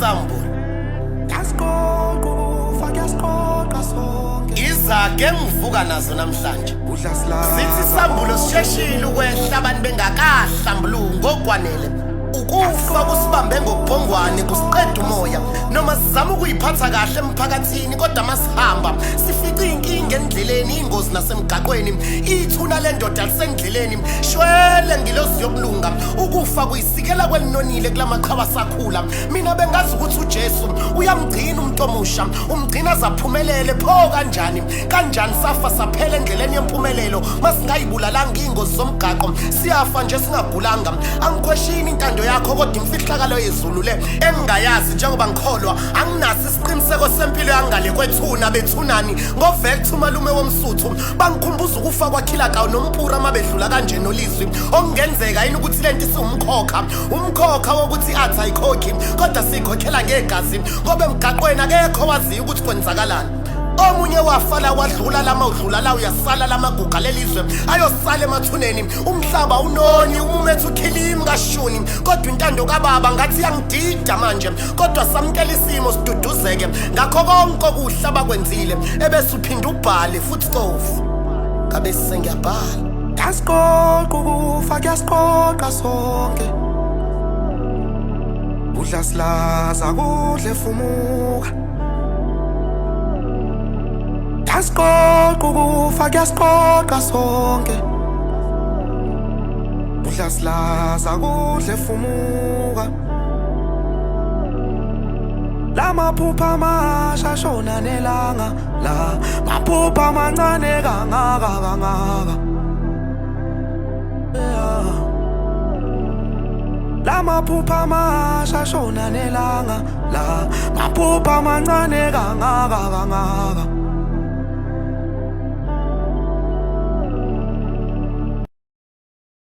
Sambulo izake ngivuka nazo namhlanje sithi Sambulo sisheshile ukwehla abantu bengakahlambuluki ngokwanele ukufa kusibambe ngokubhongwane kusiqeda umoya noma sizama ukuyiphatha kahle emphakathini kodwa masihamba sifica inkinga endleleni ingozi nasemgaqweni ithuna lendoda lisendleleni shwele ngilozi yokulunga ukufa kuyisikela kwelinonile kulamaqhawe sakhula mina bengazi ukuthi uJesu uyamgcina umuntu omusha umgcina zaphumelele pho kanjani safa saphela endleleni yempumelelo masingayibulalanga ingozi zomgaqo siyafa nje singagulanga angikhweshini intando yakho kodwa imfihlakalo yezulu le engayazi njengoba ngikholwa anginaso isiqiniseko sempilo yangale kwethuna bethunani ngovector malume womsuthu bangikhumbuza ukufa kwakhilaka nompura mabedlula kanje nolizwi okungenzeka yini ukuthi lento umkhokha wokuthi athi ayikhokhi kodwa sikhokhela ngegazi ngoba emgaqweni akekho waziyo ukuthi kwenzakalani omunye wafala wadlula lama udlula la uyasala lamaguga lelizwe ayosala emathuneni umhlaba unoni umumethu ukhilimi kashuni kodwa intando kababa ngathi yangidida manje kodwa samkela isimo siduduzeke ngakho konke okuhlaba kwenzile ebese uphinda ubhale futhi stofu kabe sengiyabhala yasiqoqa ukufa kuyasiqoqa sonke udla silaza kudle fumuka yasiqoqa ukufa kuyasiqoqa sonke udla silaza kudle fumuka la maphupha amasha shona nelanga la maphupha amancane kangaka la maphupha amasha shona nelanga la maphupha amancane kangaka